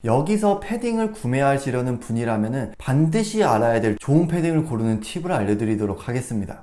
여기서 패딩을 구매하시려는 분이라면 반드시 알아야 될 좋은 패딩을 고르는 팁을 알려드리도록 하겠습니다.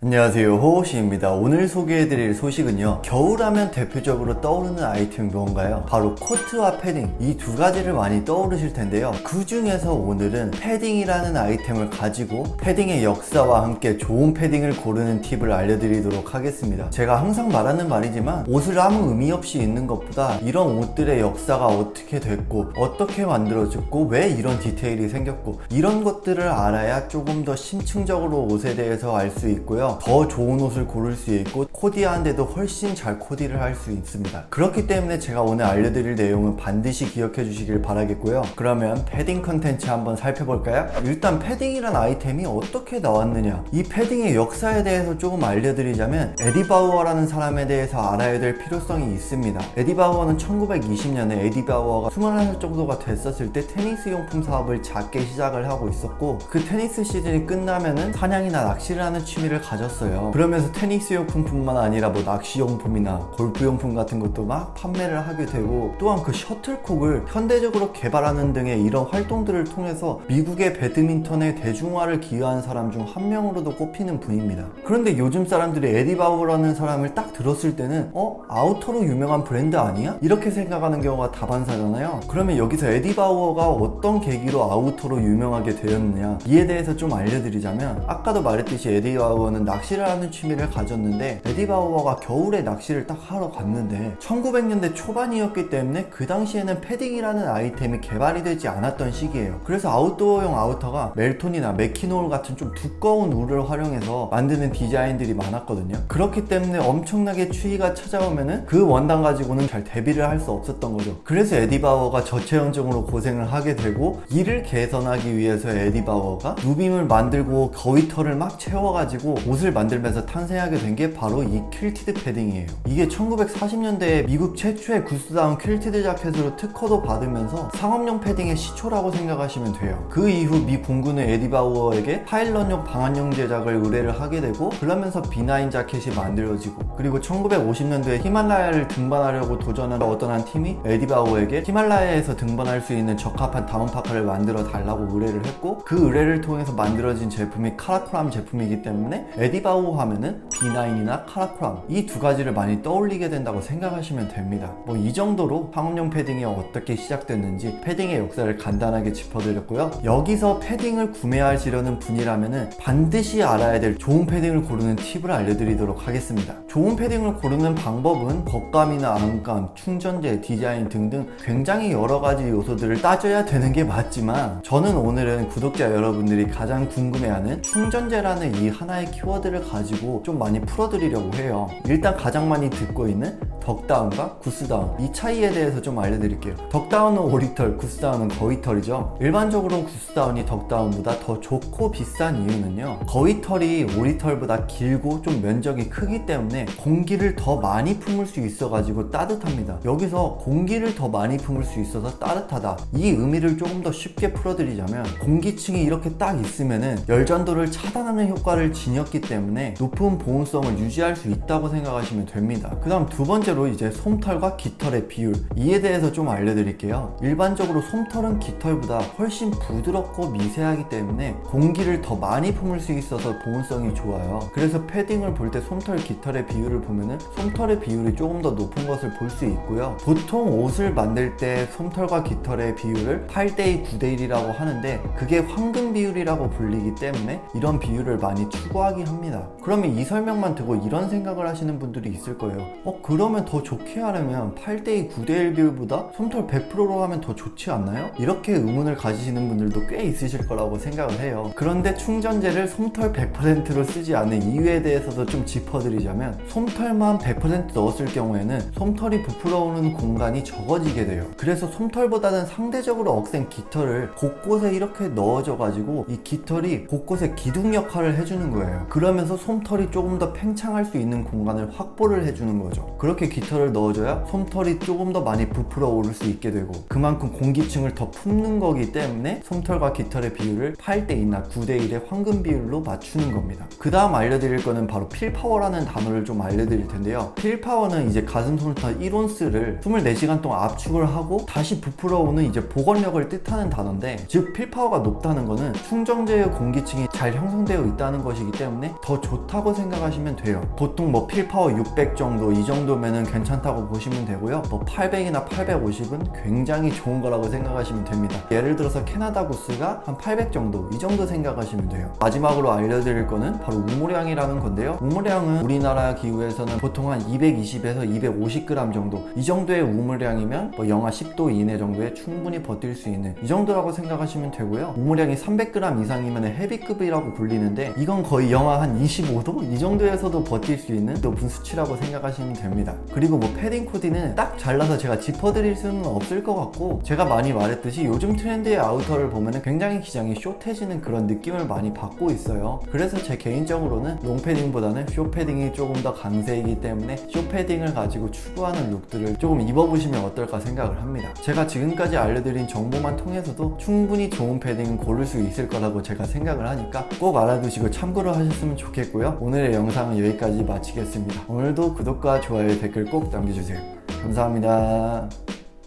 안녕하세요, 호호씨입니다. 오늘 소개해드릴 소식은요, 겨울하면 대표적으로 떠오르는 아이템이 뭔가요? 바로 코트와 패딩, 이 두 가지를 많이 떠오르실 텐데요. 그 중에서 오늘은 패딩이라는 아이템을 가지고 패딩의 역사와 함께 좋은 패딩을 고르는 팁을 알려드리도록 하겠습니다. 제가 항상 말하는 말이지만 옷을 아무 의미 없이 입는 것보다 이런 옷들의 역사가 어떻게 됐고 어떻게 만들어졌고 왜 이런 디테일이 생겼고 이런 것들을 알아야 조금 더 심층적으로 옷에 대해서 알 수 있고요, 더 좋은 옷을 고를 수 있고 코디하는데도 훨씬 잘 코디를 할 수 있습니다. 그렇기 때문에 제가 오늘 알려드릴 내용은 반드시 기억해 주시길 바라겠고요. 그러면 패딩 컨텐츠 한번 살펴볼까요? 일단 패딩이란 아이템이 어떻게 나왔느냐, 이 패딩의 역사에 대해서 조금 알려드리자면 에디 바우어라는 사람에 대해서 알아야 될 필요성이 있습니다. 에디 바우어는 1920년에 에디 바우어가 21살 정도가 됐었을 때 테니스 용품 사업을 작게 시작을 하고 있었고, 그 테니스 시즌이 끝나면은 사냥이나 낚시를 하는 취미를 가졌어요. 그러면서 테니스 용품뿐만 아니라 뭐 낚시 용품이나 골프 용품 같은 것도 막 판매를 하게 되고, 또한 그 셔틀콕을 현대적으로 개발하는 등의 이런 활동들을 통해서 미국의 배드민턴의 대중화를 기여한 사람 중 한 명으로도 꼽히는 분입니다. 그런데 요즘 사람들이 에디 바우어라는 사람을 딱 들었을 때는 아우터로 유명한 브랜드 아니야? 이렇게 생각하는 경우가 다반사잖아요. 그러면 여기서 에디 바우어가 어떤 계기로 아우터로 유명하게 되었느냐, 이에 대해서 좀 알려드리자면, 아까도 말했듯이 에디 바우어는 낚시를 하는 취미를 가졌는데, 에디 바우어가 겨울에 낚시를 딱 하러 갔는데 1900년대 초반이었기 때문에 그 당시에는 패딩이라는 아이템이 개발이 되지 않았던 시기예요. 그래서 아웃도어용 아우터가 멜톤이나 메키노울 같은 좀 두꺼운 울을 활용해서 만드는 디자인들이 많았거든요. 그렇기 때문에 엄청나게 추위가 찾아오면은 그 원단 가지고는 잘 대비를 할 수 없었던 거죠. 그래서 에디 바우어가 저체온증으로 고생을 하게 되고, 이를 개선하기 위해서 에디 바우어가 누빔을 만들고 거위털을 막 채워가지고 옷을 만들면서 탄생하게 된 게 바로 이 퀼티드 패딩이에요. 이게 1940년대에 미국 최초의 구스다운 퀼티드 자켓으로 특허도 받으면서 상업용 패딩의 시초라고 생각하시면 돼요. 그 이후 미 공군은 에디 바우어에게 파일럿용 방한용 제작을 의뢰를 하게 되고, 그러면서 B9 자켓이 만들어지고, 그리고 1950년도에 히말라야를 등반하려고 도전한 어떤 한 팀이 에디 바우어에게 히말라야에서 등반할 수 있는 적합한 다운파카를 만들어 달라고 의뢰를 했고, 그 의뢰를 통해서 만들어진 제품이 카라코람 제품이기 때문에 에디 바우어 하면은 B9이나 카라코람, 이 두 가지를 많이 떠올리게 된다고 생각하시면 됩니다. 뭐 이 정도로 상업용 패딩이 어떻게 시작됐는지 패딩의 역사를 간단하게 짚어드렸고요. 여기서 패딩을 구매하시려는 분이라면 반드시 알아야 될 좋은 패딩을 고르는 팁을 알려드리도록 하겠습니다. 좋은 패딩을 고르는 방법은 겉감이나 안감, 충전재, 디자인 등등 굉장히 여러 가지 요소들을 따져야 되는 게 맞지만, 저는 오늘은 구독자 여러분들이 가장 궁금해하는 충전재라는 이 하나의 키워드를 가지고 좀 많이 풀어드리려고 해요. 일단 가장 많이 듣고 있는 덕다운과 구스다운, 이 차이에 대해서 좀 알려드릴게요. 덕다운은 오리털, 구스다운은 거위털이죠. 일반적으로 구스다운이 덕다운보다 더 좋고 비싼 이유는요, 거위털이 오리털보다 길고 좀 면적이 크기 때문에 공기를 더 많이 품을 수 있어가지고 따뜻합니다. 여기서 공기를 더 많이 품을 수 있어서 따뜻하다, 이 의미를 조금 더 쉽게 풀어드리자면, 공기층이 이렇게 딱 있으면은 열전도를 차단하는 효과를 지녔기 때문에 높은 보온성을 유지할 수 있다고 생각하시면 됩니다. 그 다음 두 번째로 이제 솜털과 깃털의 비율, 이에 대해서 좀 알려드릴게요. 일반적으로 솜털은 깃털보다 훨씬 부드럽고 미세하기 때문에 공기를 더 많이 품을 수 있어서 보온성이 좋아요. 그래서 패딩을 볼 때 솜털, 깃털의 비율을 보면은 솜털의 비율이 조금 더 높은 것을 볼 수 있고요. 보통 옷을 만들 때 솜털과 깃털의 비율을 8대2, 9대1이라고 하는데, 그게 황금 비율이라고 불리기 때문에 이런 비율을 많이 추구하긴 합니다. 그러면 이 설명만 듣고 이런 생각을 하시는 분들이 있을 거예요. 그러면 더 좋게 하려면 8대2, 9대1 비율보다 솜털 100%로 하면 더 좋지 않나요? 이렇게 의문을 가지시는 분들도 꽤 있으실 거라고 생각을 해요. 그런데 충전재를 솜털 100%로 쓰지 않는 이유에 대해서도 좀 짚어드리자면, 솜털만 100% 넣었을 경우에는 솜털이 부풀어오는 공간이 적어지게 돼요. 그래서 솜털보다는 상대적으로 억센 깃털을 곳곳에 이렇게 넣어줘 가지고 이 깃털이 곳곳에 기둥 역할을 해주는 거예요. 그러면서 솜털이 조금 더 팽창할 수 있는 공간을 확보를 해주는 거죠. 그렇게 깃털을 넣어줘야 솜털이 조금 더 많이 부풀어 오를 수 있게 되고, 그만큼 공기층을 더 품는 거기 때문에 솜털과 깃털의 비율을 8대2나 9대1의 황금 비율로 맞추는 겁니다. 그 다음 알려드릴 거는 바로 필파워라는 단어를 좀 알려드릴 텐데요. 필파워는 이제 가슴 솜털 1온스를 24시간 동안 압축을 하고 다시 부풀어 오는 이제 복원력을 뜻하는 단어인데, 즉 필파워가 높다는 거는 충정제의 공기층이 잘 형성되어 있다는 것이기 때문에 더 좋다고 생각하시면 돼요. 보통 뭐 필파워 600 정도, 이 정도면은 괜찮다고 보시면 되고요. 뭐 800이나 850은 굉장히 좋은 거라고 생각하시면 됩니다. 예를 들어서 캐나다 구스가 한 800 정도, 이 정도 생각하시면 돼요. 마지막으로 알려드릴 거는 바로 우물량이라는 건데요. 우물량은 우리나라 기후에서는 보통 한 220에서 250g 정도, 이 정도의 우물량이면 뭐 영하 10도 이내 정도에 충분히 버틸 수 있는, 이 정도라고 생각하시면 되고요. 우물량이 300g 이상이면 헤비급이라고 불리는데, 이건 거의 영하 한 25도? 이 정도에서도 버틸 수 있는 높은 수치라고 생각하시면 됩니다. 그리고 뭐 패딩 코디는 딱 잘라서 제가 짚어드릴 수는 없을 것 같고, 제가 많이 말했듯이 요즘 트렌드의 아우터를 보면 굉장히 기장이 숏해지는 그런 느낌을 많이 받고 있어요. 그래서 제 개인적으로는 롱패딩보다는 숏패딩이 조금 더 강세이기 때문에 숏패딩을 가지고 추구하는 룩들을 조금 입어보시면 어떨까 생각을 합니다. 제가 지금까지 알려드린 정보만 통해서도 충분히 좋은 패딩은 고를 수 있을 거라고 제가 생각을 하니까 꼭 알아두시고 참고를 하셨으면 좋겠고요. 오늘의 영상은 여기까지 마치겠습니다. 오늘도 구독과 좋아요, 댓글 꼭 남겨주세요. 감사합니다.